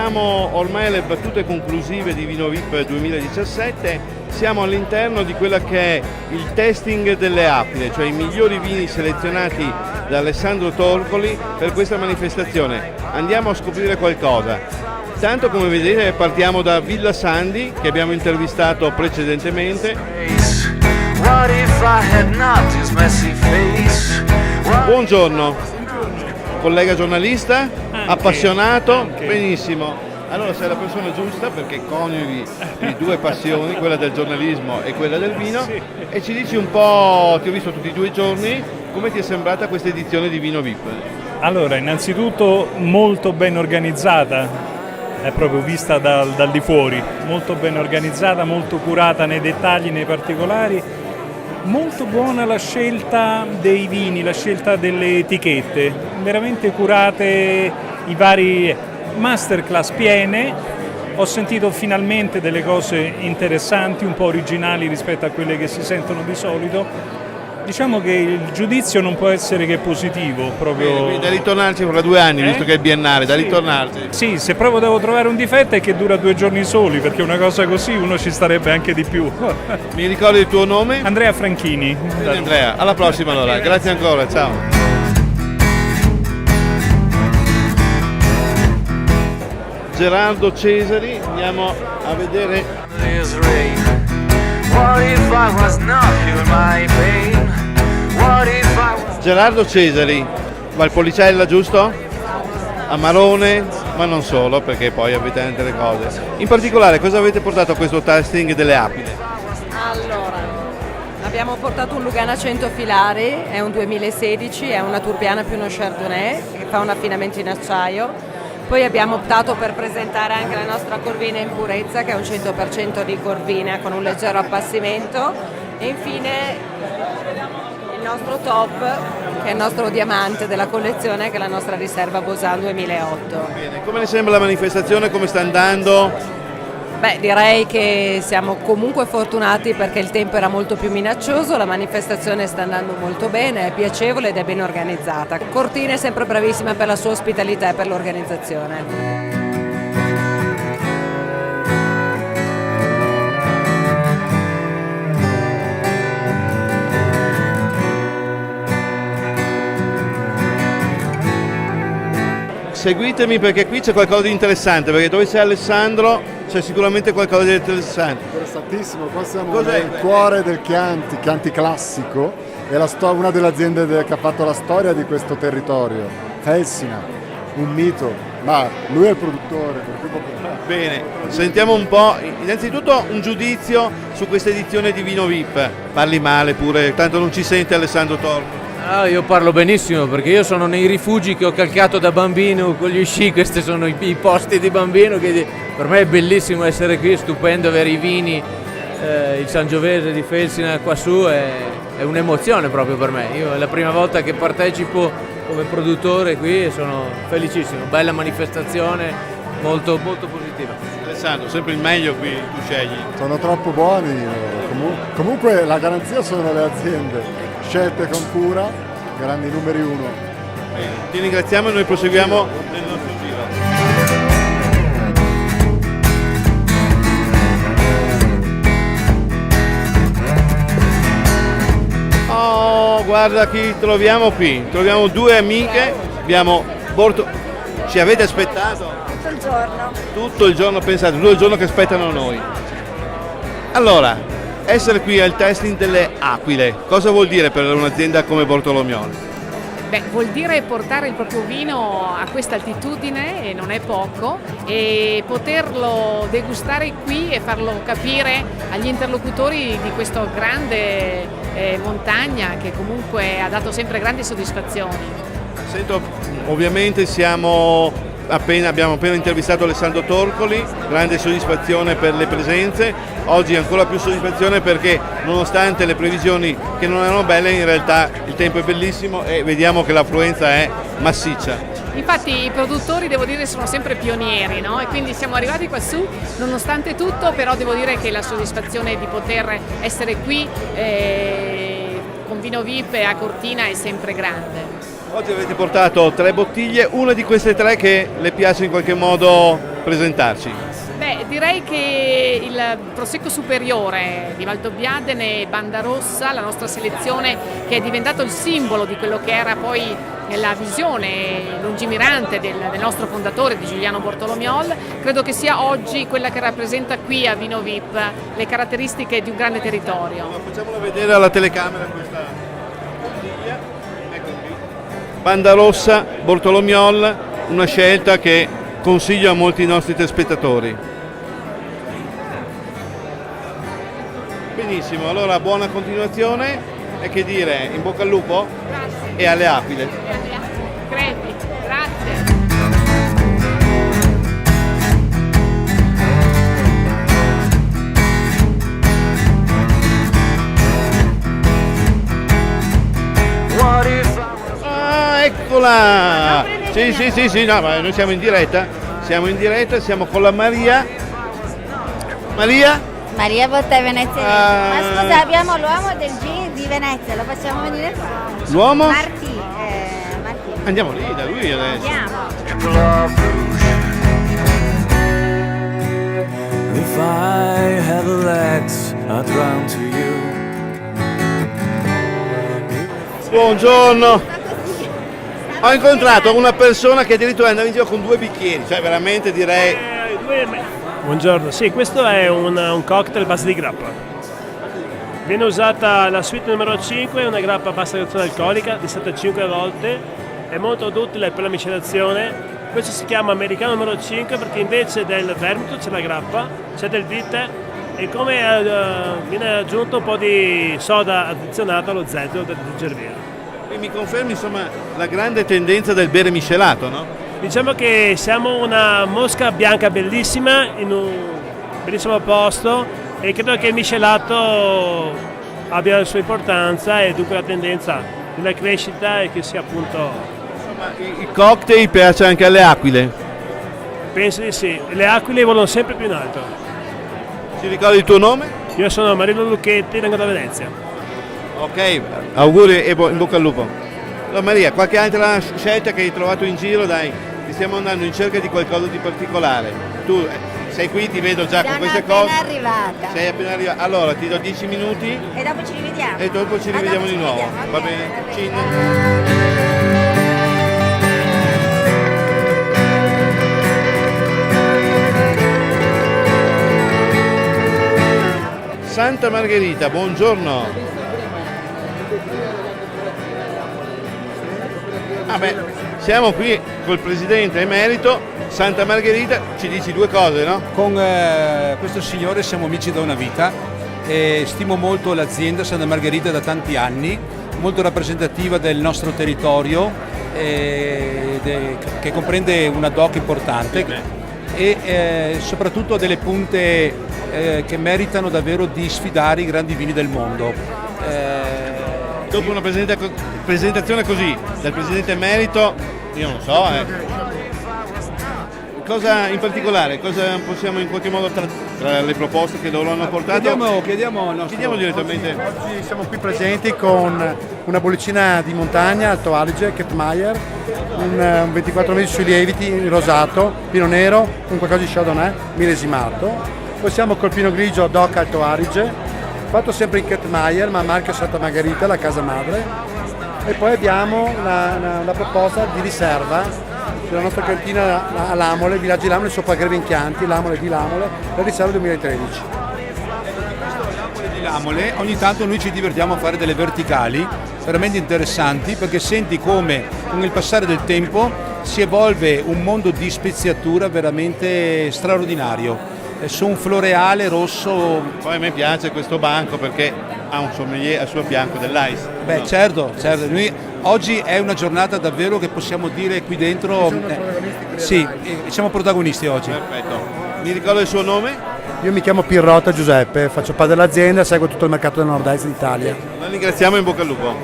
Siamo ormai alle battute conclusive di Vino VIP 2017, siamo all'interno di quella che è il testing delle Aquile, cioè i migliori vini selezionati da Alessandro Torcoli per questa manifestazione. Andiamo a scoprire qualcosa. Tanto come vedete partiamo da Villa Sandi, che abbiamo intervistato precedentemente. Buongiorno, collega giornalista, appassionato, benissimo. Allora sei la persona giusta perché coniughi le due passioni, quella del giornalismo e quella del vino, e ci dici un po', ti ho visto tutti e 2 giorni, come ti è sembrata questa edizione di Vino VIP? Allora, innanzitutto molto ben organizzata. È proprio vista dal di fuori, molto ben organizzata, molto curata nei dettagli, nei particolari, molto buona la scelta dei vini, la scelta delle etichette, veramente curate, i vari masterclass piene. Ho sentito finalmente delle cose interessanti, un po' originali rispetto a quelle che si sentono di solito. Diciamo che il giudizio non può essere che positivo, proprio. Quindi da ritornarci fra 2 anni, visto che è il biennale, da ritornarci. Sì, se proprio devo trovare un difetto è che dura 2 giorni soli, perché una cosa così uno ci starebbe anche di più. Mi ricordi il tuo nome? Andrea Franchini. Bene, Andrea, alla prossima allora, grazie ancora, ciao. Gerardo Cesari, andiamo a vedere. Gerardo Cesari, Valpolicella, giusto? Amarone, ma non solo, perché poi avete anche le cose. In particolare, cosa avete portato a questo testing delle Aquile? Allora, abbiamo portato un Lugana 100 filari, è un 2016, è una Turbiana più uno Chardonnay che fa un affinamento in acciaio. Poi abbiamo optato per presentare anche la nostra Corvina in purezza, che è un 100% di Corvina con un leggero appassimento. E infine il nostro top, che è il nostro diamante della collezione, che è la nostra riserva Bosan 2008. Bene, come le sembra la manifestazione, come sta andando? Beh, direi che siamo comunque fortunati perché il tempo era molto più minaccioso, la manifestazione sta andando molto bene, è piacevole ed è ben organizzata. Cortina è sempre bravissima per la sua ospitalità e per l'organizzazione. Seguitemi perché qui c'è qualcosa di interessante, perché dove c'è Alessandro c'è sicuramente qualcosa di interessante. Interessantissimo, qua siamo nel cuore del Chianti classico, è una delle aziende che ha fatto la storia di questo territorio, Felsina, un mito, ma lui è il produttore. Bene, sentiamo un po', innanzitutto un giudizio su questa edizione di Vino VIP, parli male pure, tanto non ci sente Alessandro Torco. Io parlo benissimo perché io sono nei rifugi che ho calcato da bambino con gli sci, questi sono i posti di bambino, che per me è bellissimo essere qui, è stupendo avere i vini, il Sangiovese di Felsina qua su, è un'emozione proprio per me. Io è la prima volta che partecipo come produttore qui e sono felicissimo, bella manifestazione, molto, molto positiva. Alessandro, sempre il meglio qui tu scegli. Sono troppo buoni, comunque la garanzia sono le aziende. Scelte con cura, grandi numeri 1. Bene, ti ringraziamo e noi proseguiamo nel nostro giro. Oh, guarda chi troviamo qui. Troviamo 2 amiche, abbiamo ci avete aspettato? Tutto il giorno. Tutto il giorno, pensate, 2 giorni che aspettano noi. Allora, essere qui al testing delle Aquile, cosa vuol dire per un'azienda come Bortolomione? Beh, vuol dire portare il proprio vino a questa altitudine, e non è poco, e poterlo degustare qui e farlo capire agli interlocutori di questa grande montagna che comunque ha dato sempre grandi soddisfazioni. Sento, ovviamente abbiamo appena intervistato Alessandro Torcoli, grande soddisfazione per le presenze, oggi ancora più soddisfazione perché nonostante le previsioni che non erano belle, in realtà il tempo è bellissimo e vediamo che l'affluenza è massiccia. Infatti i produttori, devo dire, sono sempre pionieri, no? E quindi siamo arrivati qua su, nonostante tutto, però devo dire che la soddisfazione di poter essere qui con Vino VIP a Cortina è sempre grande. Oggi avete portato 3 bottiglie, una di queste 3 che le piace in qualche modo presentarci? Beh, direi che il Prosecco Superiore di Valdobbiadene e Banda Rossa, la nostra selezione che è diventato il simbolo di quello che era poi nella visione lungimirante del nostro fondatore, di Giuliano Bortolomiol, credo che sia oggi quella che rappresenta qui a Vino VIP le caratteristiche di un grande territorio. Allora, facciamolo vedere alla telecamera questa bottiglia. Ecco qui. Banda Rossa, Bortolomiol, una scelta che consiglio a molti nostri telespettatori. Benissimo, allora buona continuazione e che dire, in bocca al lupo? Grazie. E alle aquile. Crepi, grazie. Ah, eccola! Sì, no, ma noi siamo in diretta, siamo con la Maria. Maria Bottè Venezia. Ma scusa, abbiamo l'uomo del G di Venezia, lo facciamo venire qua. L'uomo? Martì. Andiamo lì, da lui adesso. Andiamo. If I had the legs, I'd run to you. Buongiorno. Ho incontrato una persona che addirittura andava in giro con 2 bicchieri, cioè veramente direi. Buongiorno, sì, questo è un cocktail a base di grappa. Viene usata la suite numero 5, una grappa a bassa graduazione alcolica, distillata 5 volte, è molto utile per la miscelazione. Questo si chiama americano numero 5 perché invece del vermouth c'è la grappa, c'è del bitter e come viene aggiunto un po' di soda addizionata allo zenzero del gerbiero. E mi confermi insomma la grande tendenza del bere miscelato, no? Diciamo che siamo una mosca bianca bellissima in un bellissimo posto e credo che il miscelato abbia la sua importanza e dunque la tendenza della crescita e che sia appunto... Insomma, il cocktail piace anche alle aquile? Penso di sì, le aquile volano sempre più in alto. Ci ricordi il tuo nome? Io sono Marino Lucchetti, vengo da Venezia. Ok, auguri e in bocca al lupo. Allora Maria, qualche altra scelta che hai trovato in giro, dai, ti stiamo andando in cerca di qualcosa di particolare. Tu sei qui, ti vedo già con queste cose. Sono appena arrivata. Sei appena arrivata. Allora ti do 10 minuti E dopo ci rivediamo. e dopo ci rivediamo di nuovo. Ok, Va bene? va bene. Cin. Santa Margherita, buongiorno. Siamo qui col presidente emerito. Santa Margherita, ci dici 2 cose, no? Con questo signore siamo amici da una vita e stimo molto l'azienda Santa Margherita da tanti anni, molto rappresentativa del nostro territorio che comprende una dock importante e soprattutto delle punte che meritano davvero di sfidare i grandi vini del mondo. Dopo una presentazione così del presidente emerito, io non so, cosa in particolare, cosa possiamo in qualche modo tra le proposte che loro hanno portato? Chiediamo direttamente. Oggi siamo qui presenti con una bollicina di montagna Alto Adige, Kettmayer, un 24 mesi sui lieviti, rosato, pino nero, con qualcosa di Chardonnay, millesimato. Poi siamo col pino grigio DOC Alto Adige, fatto sempre in Kettmayer, ma marchio Santa Margherita, la casa madre. E poi abbiamo la proposta di riserva della nostra cantina a Lamole, Villaggi Lamole, sopra Greve in Chianti, Lamole di Lamole, la riserva 2013. Di Lamole, ogni tanto noi ci divertiamo a fare delle verticali veramente interessanti perché senti come con il passare del tempo si evolve un mondo di speziatura veramente straordinario. Su un floreale rosso. Poi a me piace questo banco perché ha un sommelier al suo fianco dell'ice. Beh, certo. Noi, oggi è una giornata davvero che possiamo dire qui dentro. Sì, siamo protagonisti oggi. Perfetto. Mi ricordo il suo nome? Io mi chiamo Pirrotta Giuseppe, faccio parte dell'azienda e seguo tutto il mercato del nord-est d'Italia. La ringraziamo e in bocca al lupo.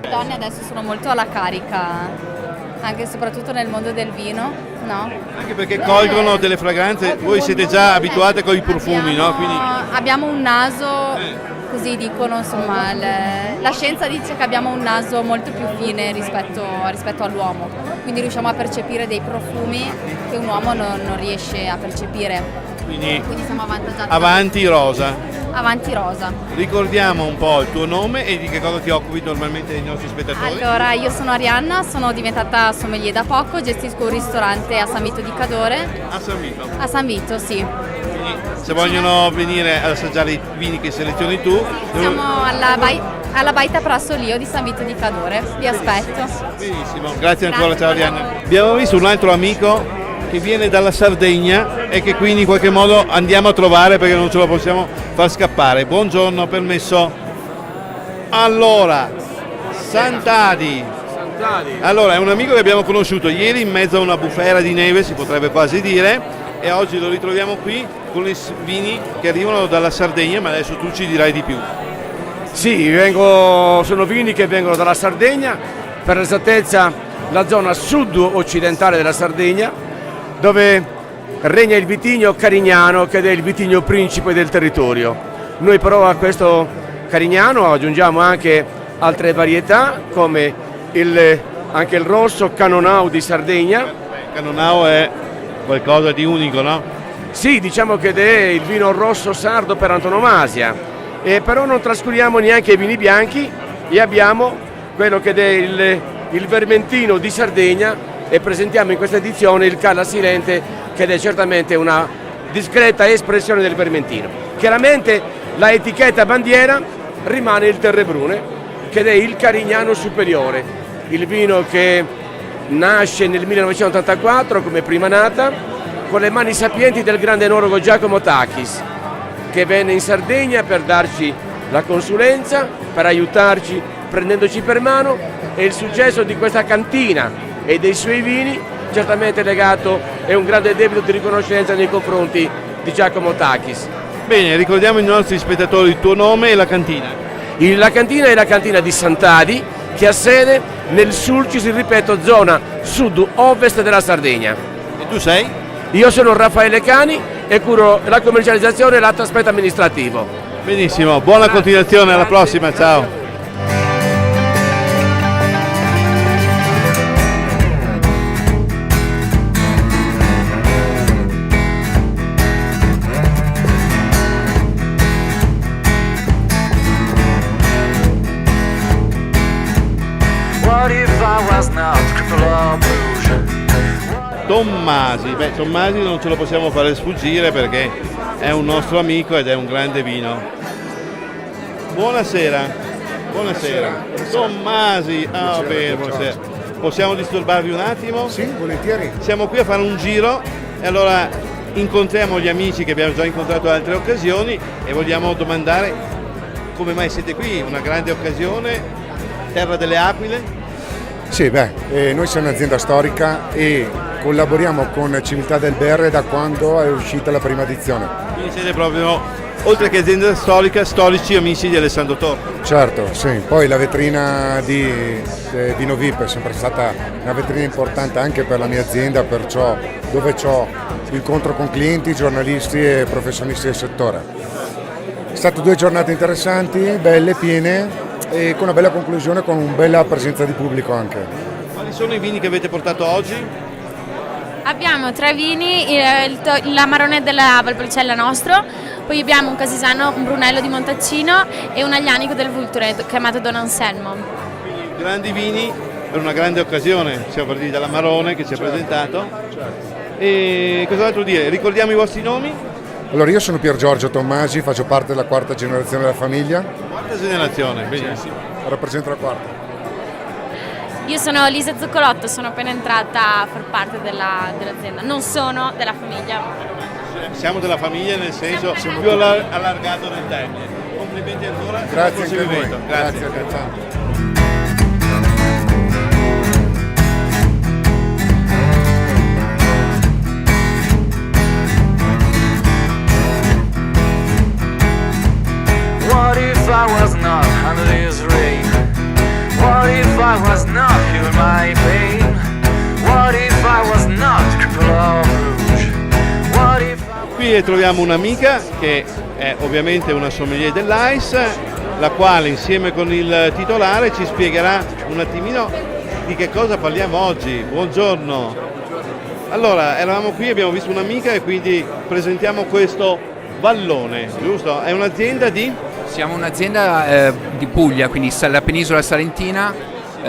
Le donne adesso sono molto alla carica, anche e soprattutto nel mondo del vino, no? Anche perché colgono delle fragranze, voi siete già abituate con i profumi, no? Quindi... Abbiamo un naso, così dicono, insomma, la scienza dice che abbiamo un naso molto più fine rispetto all'uomo. quindi riusciamo a percepire dei profumi che un uomo non riesce a percepire. Quindi siamo avvantaggiati. avanti rosa. Avanti rosa. Ricordiamo un po' il tuo nome e di che cosa ti occupi normalmente dei nostri spettatori. Allora, io sono Arianna, sono diventata sommelier da poco, gestisco un ristorante a San Vito di Cadore. A San Vito? A San Vito, sì. Quindi, se vogliono venire ad assaggiare i vini che selezioni tu... Siamo alla Baita Prasolio di San Vito di Cadore, vi aspetto. Benissimo, grazie ancora, ciao Arianna. Abbiamo visto un altro amico che viene dalla Sardegna e che quindi in qualche modo andiamo a trovare perché non ce lo possiamo far scappare. Buongiorno, permesso. Allora, Sant'Adi. Allora, è un amico che abbiamo conosciuto ieri in mezzo a una bufera di neve, si potrebbe quasi dire, e oggi lo ritroviamo qui con i vini che arrivano dalla Sardegna, ma adesso tu ci dirai di più. Sì, sono vini che vengono dalla Sardegna, per l'esattezza la zona sud-occidentale della Sardegna, dove regna il vitigno Carignano, che è il vitigno principe del territorio. Noi però a questo Carignano aggiungiamo anche altre varietà, come anche il rosso Canonau di Sardegna. Canonau è qualcosa di unico, no? Sì, diciamo che è il vino rosso sardo per antonomasia, però non trascuriamo neanche i vini bianchi e abbiamo quello che è il Vermentino di Sardegna, e presentiamo in questa edizione il Calla Silente, che è certamente una discreta espressione del Vermentino. Chiaramente la etichetta bandiera rimane il Terrebrune, che è il Carignano superiore, il vino che nasce nel 1984 come prima nata con le mani sapienti del grande enologo Giacomo Takis, che venne in Sardegna per darci la consulenza, per aiutarci prendendoci per mano, e il successo di questa cantina e dei suoi vini certamente legato è un grande debito di riconoscenza nei confronti di Giacomo Takis. Bene, ricordiamo ai nostri spettatori il tuo nome e la cantina. La cantina è la cantina di Sant'Adi, che ha sede nel Sulcis, ripeto, zona sud-ovest della Sardegna. E tu sei? Io sono Raffaele Cani e curo la commercializzazione e l'altro aspetto amministrativo. Benissimo, buona continuazione, alla prossima, ciao. Tommasi, Tommasi non ce lo possiamo fare sfuggire perché è un nostro amico ed è un grande vino. Buonasera. Tommasi, bene, buonasera. Possiamo disturbarvi un attimo? Sì, volentieri. Siamo qui a fare un giro e allora incontriamo gli amici che abbiamo già incontrato in altre occasioni e vogliamo domandare come mai siete qui, una grande occasione, terra delle aquile. Sì, noi siamo un'azienda storica e collaboriamo con Civiltà del Berre da quando è uscita la prima edizione. Quindi siete proprio, oltre che azienda storica, storici amici di Alessandro Torri. Certo, sì. Poi la vetrina di Novip è sempre stata una vetrina importante anche per la mia azienda, perciò dove ho incontro con clienti, giornalisti e professionisti del settore. È state 2 giornate interessanti, belle, piene, e con una bella conclusione, con una bella presenza di pubblico anche. Quali sono i vini che avete portato oggi? Abbiamo 3 vini, l'Amarone della Valpolicella nostro, poi abbiamo un Casisano, un Brunello di Montalcino e un Aglianico del Vulture chiamato Don Anselmo. Quindi grandi vini per una grande occasione, siamo partiti dall'Amarone che ci ha presentato. E cos'altro dire? Ricordiamo i vostri nomi? Allora, io sono Pier Giorgio Tommasi, faccio parte della 4ª generazione della famiglia. 4ª generazione, benissimo. Rappresento la 4ª. Io sono Lisa Zoccolotto, sono appena entrata a far parte dell'azienda, non sono della famiglia. Siamo della famiglia nel senso più allargato del termine. Complimenti ancora. Grazie anche a voi. Grazie. What if I was not under this rain? What if I was not feeling my pain? What if I was not crippled of rouge? What if Qui troviamo un'amica che è ovviamente una sommelier dell'Ice, la quale insieme con il titolare ci spiegherà un attimino di che cosa parliamo oggi. Buongiorno. Allora, eravamo qui, abbiamo visto un'amica e quindi presentiamo questo vallone, giusto? È un'azienda di? Siamo un'azienda di Puglia, quindi la penisola salentina,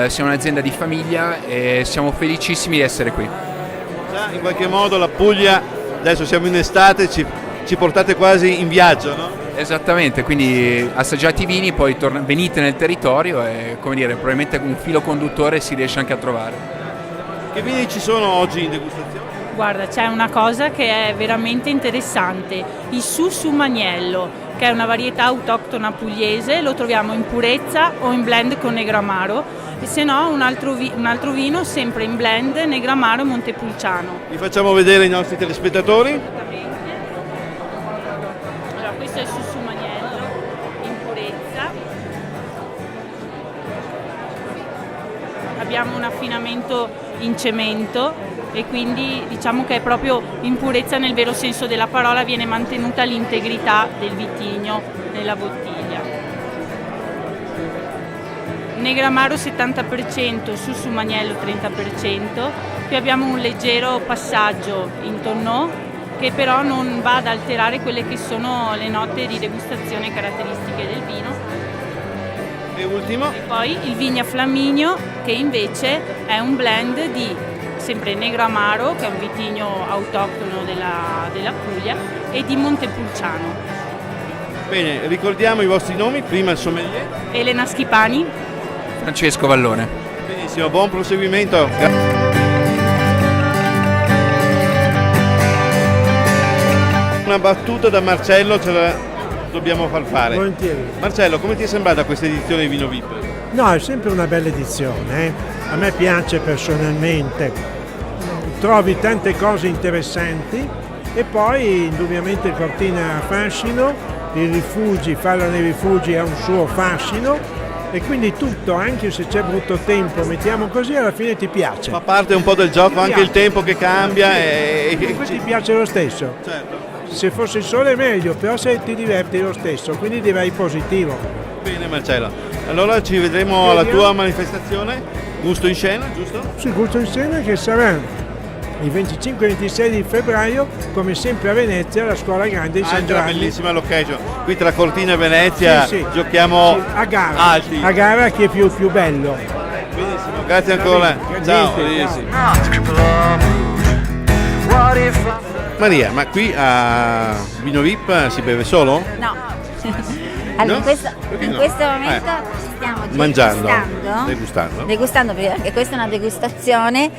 siamo un'azienda di famiglia e siamo felicissimi di essere qui. Già, in qualche modo la Puglia, adesso siamo in estate, ci portate quasi in viaggio, no? Esattamente, quindi assaggiate i vini, poi venite nel territorio e, come dire, probabilmente un filo conduttore si riesce anche a trovare. Che vini ci sono oggi in degustazione? Guarda, c'è una cosa che è veramente interessante, il Sussumaniello, che è una varietà autoctona pugliese, lo troviamo in purezza o in blend con Negramaro, e se no un altro vino sempre in blend Negramaro e Montepulciano. Vi facciamo vedere i nostri telespettatori. Allora, questo è il Sussumaniello in purezza. Abbiamo un affinamento in cemento e quindi diciamo che è proprio in purezza nel vero senso della parola, viene mantenuta l'integrità del vitigno nella bottiglia. Negramaro 70%, Sussumaniello 30%, qui abbiamo un leggero passaggio in Tonnò che però non va ad alterare quelle che sono le note di degustazione caratteristiche del vino. E ultimo? E poi il Vigna Flaminio, che invece è un blend di sempre Negramaro, che è un vitigno autoctono della Puglia, e di Montepulciano. Bene, ricordiamo i vostri nomi, prima il sommelier. Elena Schipani. Francesco Vallone. Benissimo, buon proseguimento. Una battuta da Marcello ce la dobbiamo far fare. Volentieri. Marcello, come ti è sembrata questa edizione di Vino VIP? No, è sempre una bella edizione. A me piace personalmente. Trovi tante cose interessanti e poi indubbiamente il Cortina ha fascino, i rifugi, farlo nei rifugi ha un suo fascino e quindi tutto, anche se c'è brutto tempo, mettiamo così, alla fine ti piace. Fa parte un po' del gioco, anche il tempo che cambia e poi ti piace lo stesso. Certo. Se fosse il sole è meglio, però se ti diverti lo stesso, quindi direi positivo. Bene Marcello, allora ci vedremo alla tua manifestazione, Gusto in Scena, giusto? Sì, Gusto in Scena che sarà il 25 e 26 di febbraio, come sempre a Venezia, alla Scuola Grande di San Giovanni. Bellissima location, qui tra Cortina e Venezia sì. giochiamo sì, a gara, alti. A gara chi è più bello. Benissimo, grazie ancora. Ciao. Maria, ma qui a Vino VIP si beve solo? No. Allora, no? in questo momento stiamo degustando, perché anche questa è una degustazione,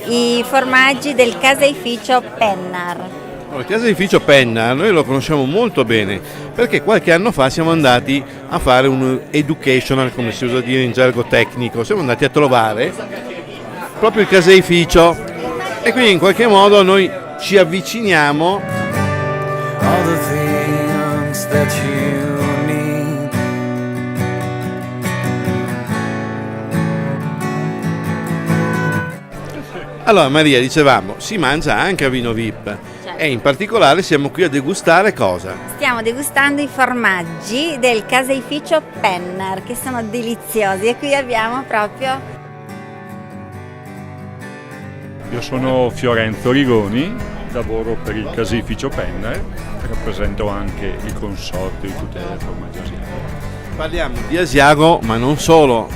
i formaggi del caseificio Pennar. Il caseificio Pennar noi lo conosciamo molto bene perché qualche anno fa siamo andati a fare un educational, come si usa dire in gergo tecnico, siamo andati a trovare proprio il caseificio e quindi in qualche modo noi ci avviciniamo all the things that you need. Allora Maria, dicevamo, si mangia anche a Vino VIP, certo. E in particolare siamo qui a degustare cosa? Stiamo degustando i formaggi del caseificio Pennar, che sono deliziosi, e qui abbiamo proprio... Io sono Fiorenzo Rigoni, lavoro per il caseificio Pennar, rappresento anche il consorzio di tutte le formaggi asiatiche. Parliamo di Asiago, ma non solo.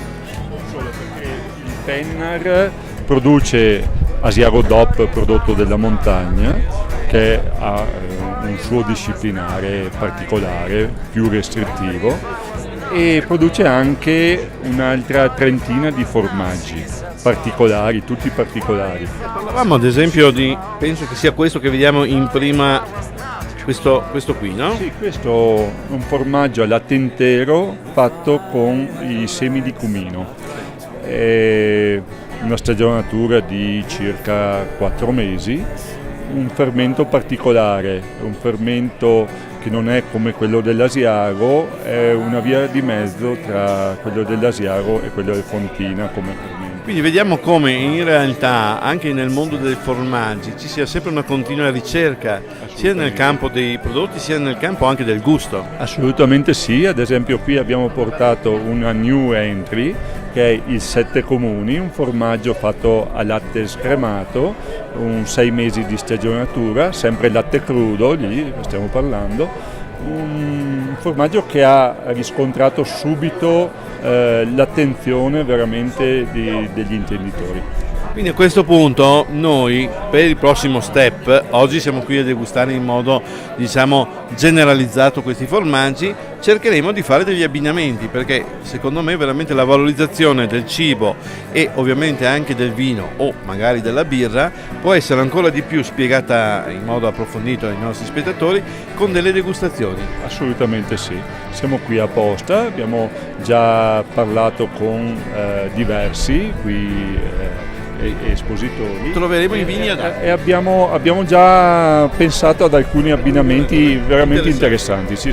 Non solo, perché il Pennar produce Asiago DOP, prodotto della montagna, che ha un suo disciplinare particolare, più restrittivo, e produce anche un'altra trentina di formaggi particolari, tutti particolari. Parlavamo ad esempio di, penso che sia questo che vediamo in prima, questo qui, no? Sì, questo è un formaggio al latte intero fatto con i semi di cumino. È una stagionatura di circa 4 mesi, un fermento particolare, un fermento che non è come quello dell'Asiago, è una via di mezzo tra quello dell'Asiago e quello del Fontina come fermento. Quindi vediamo come in realtà anche nel mondo dei formaggi ci sia sempre una continua ricerca, sia nel campo dei prodotti sia nel campo anche del gusto. Assolutamente sì, ad esempio qui abbiamo portato una new entry che è il 7 comuni, un formaggio fatto a latte scremato, 6 mesi di stagionatura, sempre latte crudo, lì stiamo parlando. Un formaggio che ha riscontrato subito l'attenzione veramente degli intenditori. Quindi a questo punto noi per il prossimo step, oggi siamo qui a degustare in modo generalizzato questi formaggi, cercheremo di fare degli abbinamenti, perché secondo me veramente la valorizzazione del cibo e ovviamente anche del vino o magari della birra può essere ancora di più spiegata in modo approfondito ai nostri spettatori con delle degustazioni. Assolutamente sì, siamo qui apposta, abbiamo già parlato con diversi qui espositori. Troveremo i vini e abbiamo già pensato ad alcuni abbinamenti veramente interessanti. Sì.